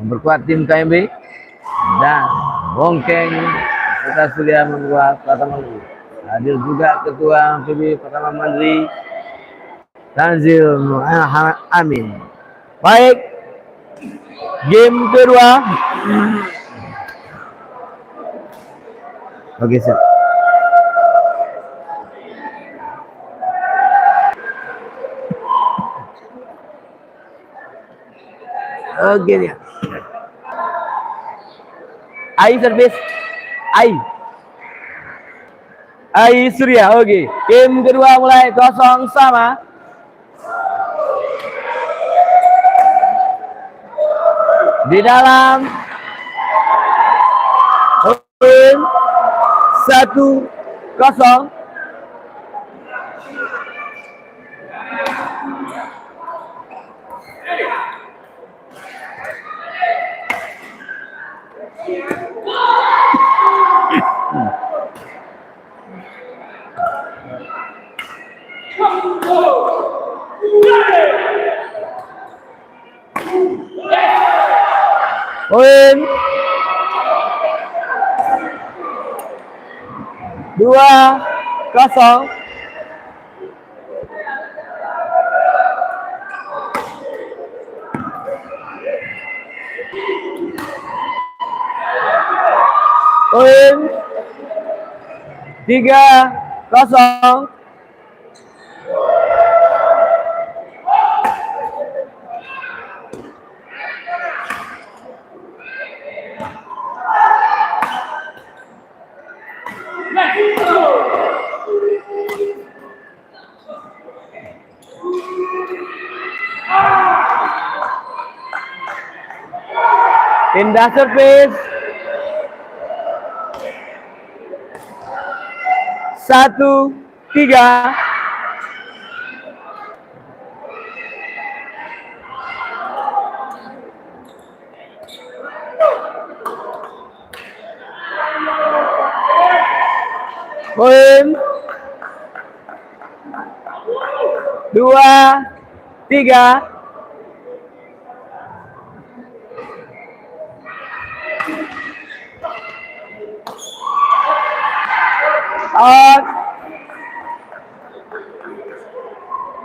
memperkuat tim KMB dan Bongkeng serta Surya membuat Pratama. Hadir juga Ketua PB Pratama Mandiri Tanzil Muhammad Amin. Baik, game kedua. Oke, sir. Oke ya. Ai service. Ai Surya. Oke. Game kedua mulai 0 sama. Di dalam 1-0. Poin 2-0. Poin 3-0. Pindah servis 1-3. Poin 2-3. Out.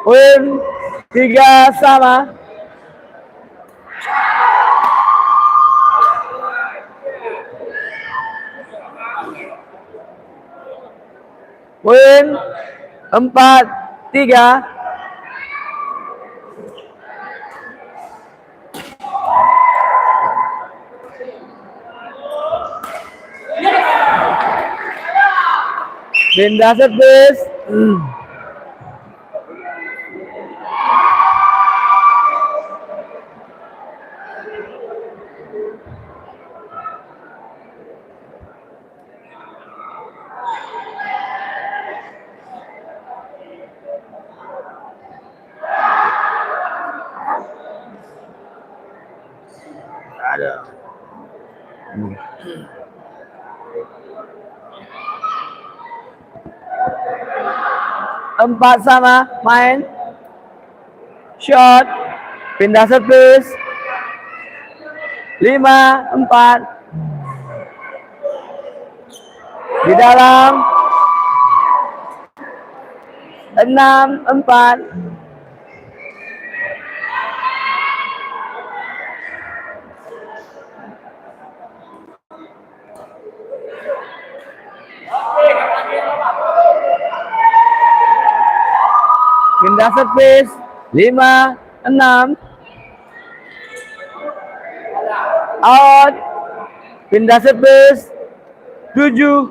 Poin 3 sama. Poin 4-3. Pindah servis. Ada. 4 sama, main. Shot. Pindah servis. 5-4. Di dalam 6-4. Pindah servis 5-6. Out. Pindah servis 7-5.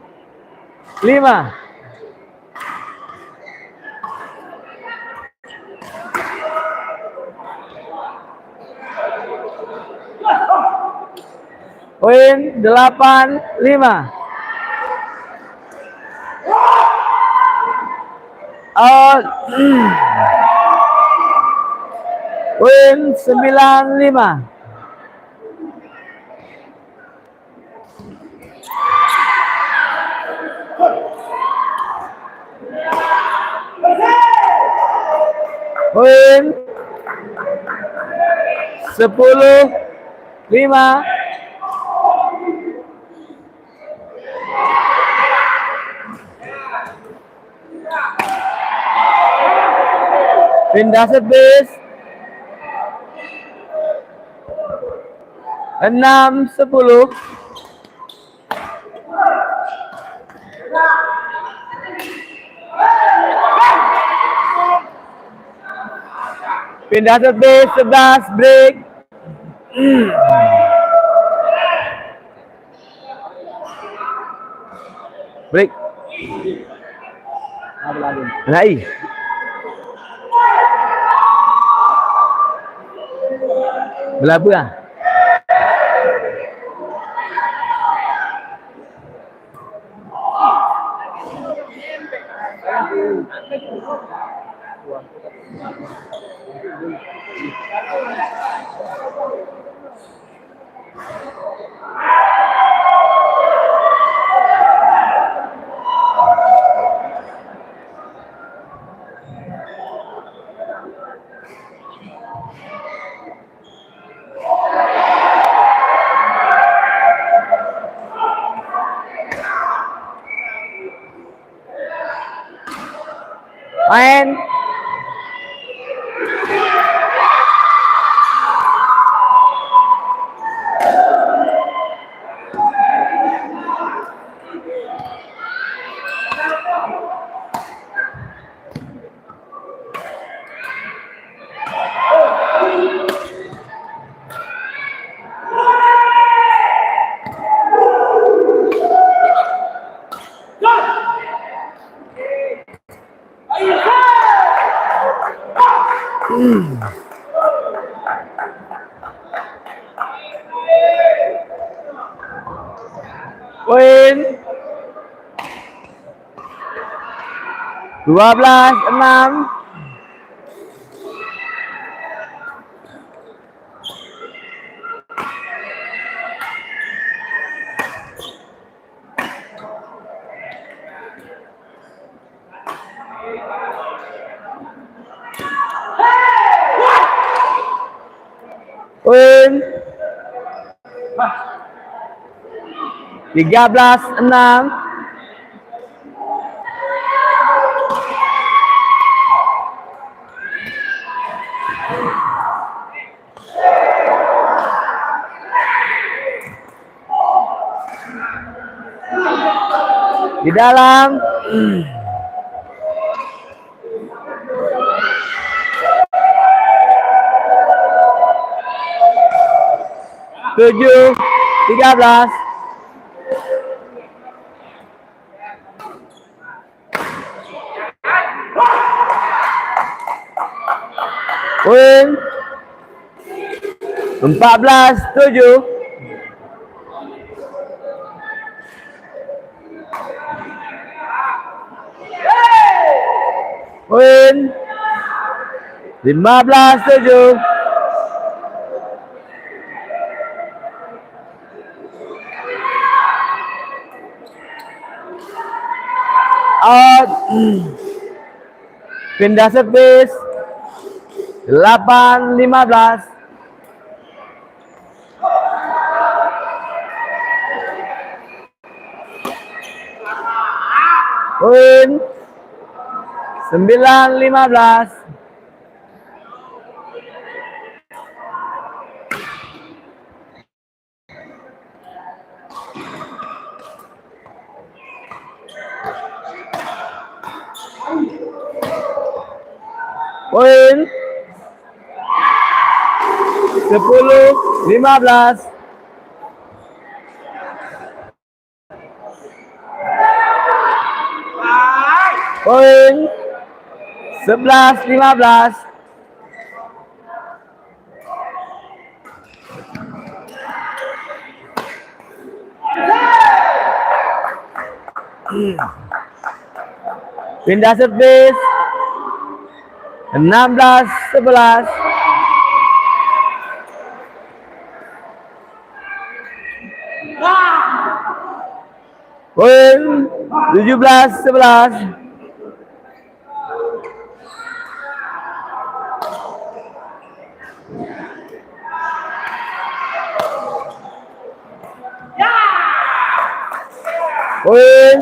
Poin 8-5. Out. Poin 9-5. Poin 10-9. 5. Pindah servis. 6-10. Pindah servis 11 break. Break. Lagi. Berapa lah? Main. Poin 12-6. Poin 13-6. Di dalam. Tujuh 13. Poin 14-7. Poin 15-7. Out. Pindah servis 8-15. Poin 9-15. Poin 10-15. Poin 11-15. Pindah servis 16-11. Poin 17-11. Poin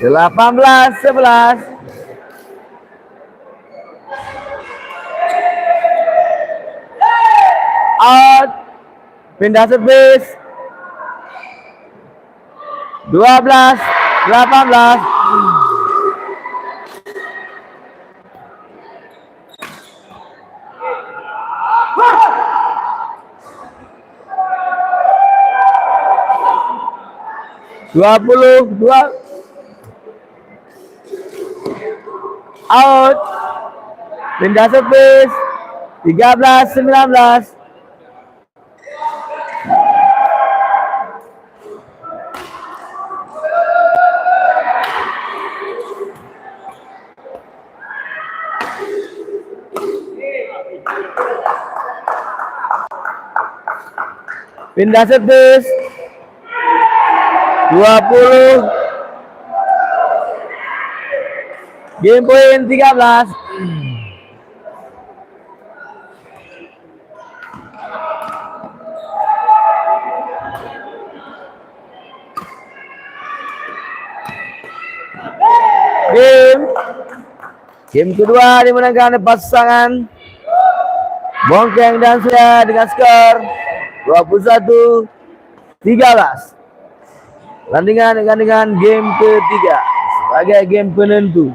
18-11. Out. Pindah servis. 12-18. Out. Pindah servis. 13-19. Pindah servis. 20. Game point 13. Game kedua dimenangkan oleh pasangan Bongkeng dan Surya dengan skor 21-13. Pertandingan game ketiga sebagai game penentu.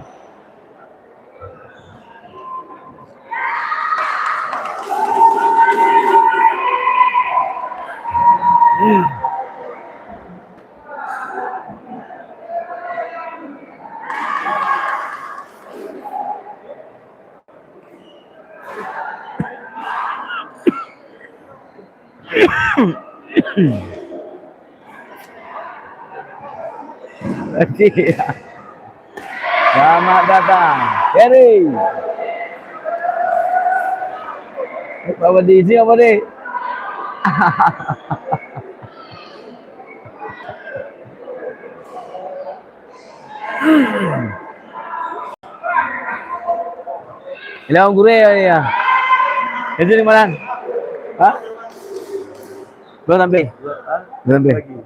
Selamat datang, Kerry. Apa di sini apa deh? Ini orang gure ya. Itu di mana? Hah? Belum sampai. Belum sampai.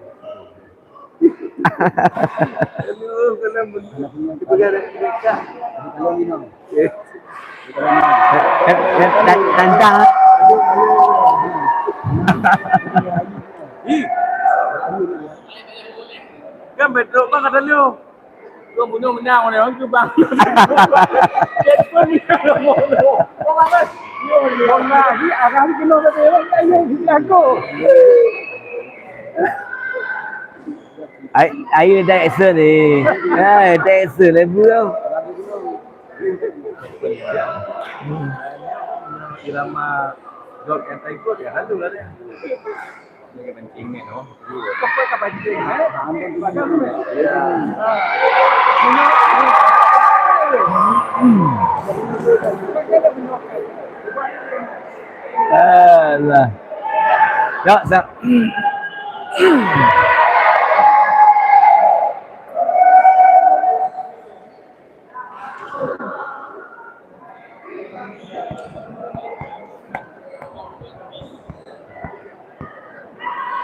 Tantang. Kan betul bang kata lu. Gua bunuh menang orang tu bang. Ayo dah extra ni. Dah extra lebu tau. Irama dog yang tak ikut ya lalu lah dia. Dia kencing ni no. Apa kencing eh? Alah. Ya, sat.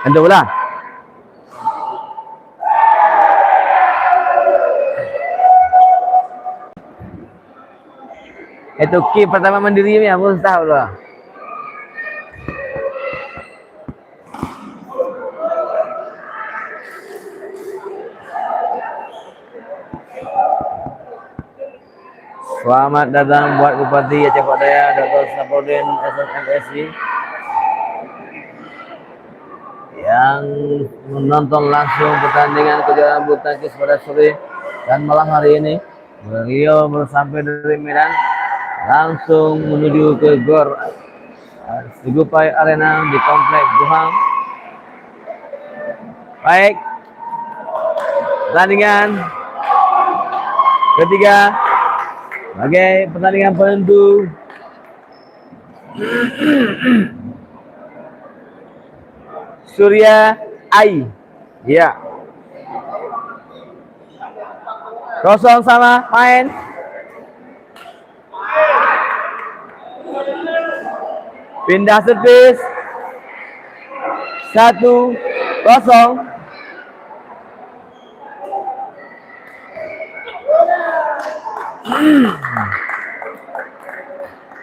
Anda bola. Itu key pertama mandiri ni aku tahu lah. Selamat datang buat Bupati Aceh Daya Dr. Saprodin SMSI yang menonton langsung pertandingan kejuaraan bulu tangkis pada sore dan malam hari ini. Beliau baru sampai dari Medan langsung menuju ke GOR Sigupai Arena di Komplek Guhang. Baik, pertandingan ketiga sebagai pertandingan penentu. Surya Ai, ya. Kosong sama main. Pindah servis. 1-2. Kosong.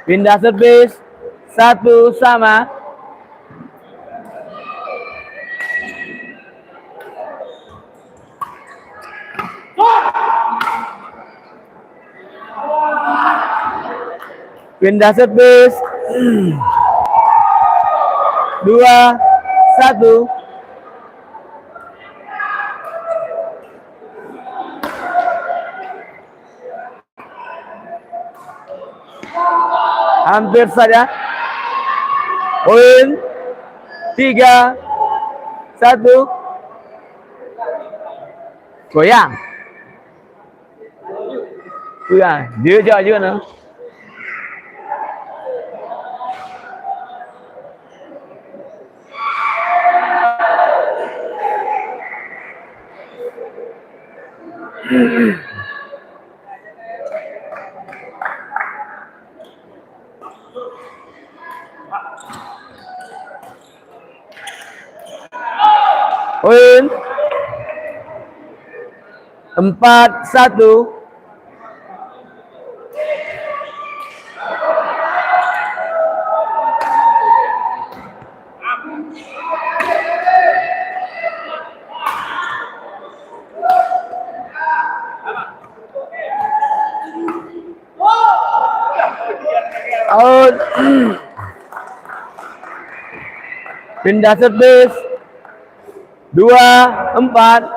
Pindah servis. 1-1. Pindah servis. 2-1. Hampir saja. Poin 3-1. Goyang. Goyang. Dia juga nữa. Poin 4-1. Out. Pindah servis. 2-4.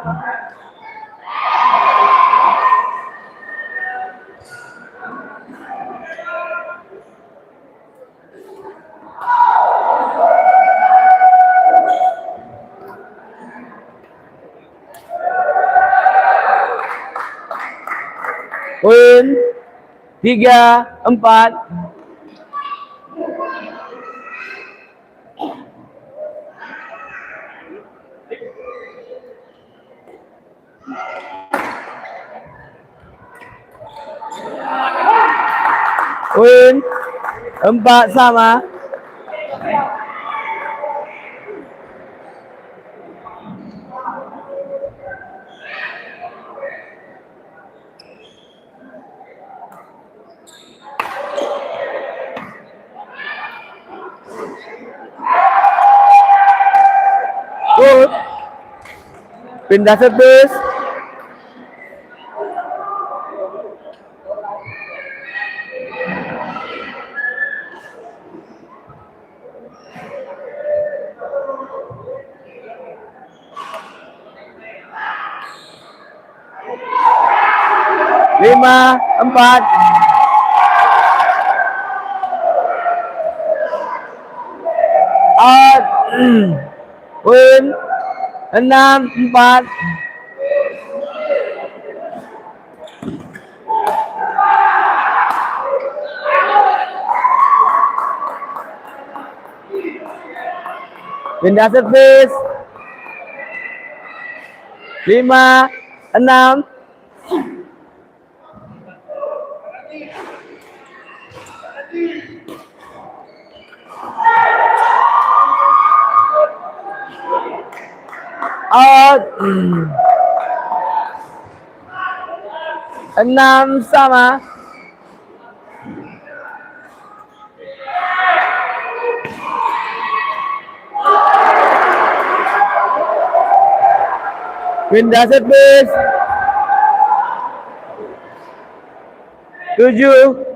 Poin 3-4. Poin 4-sama. Good. Pindah servis. Lima, 4. Out. Poin 6-4. Pindah servis. 5-6. Out. 6-sama. Pindah servis. 7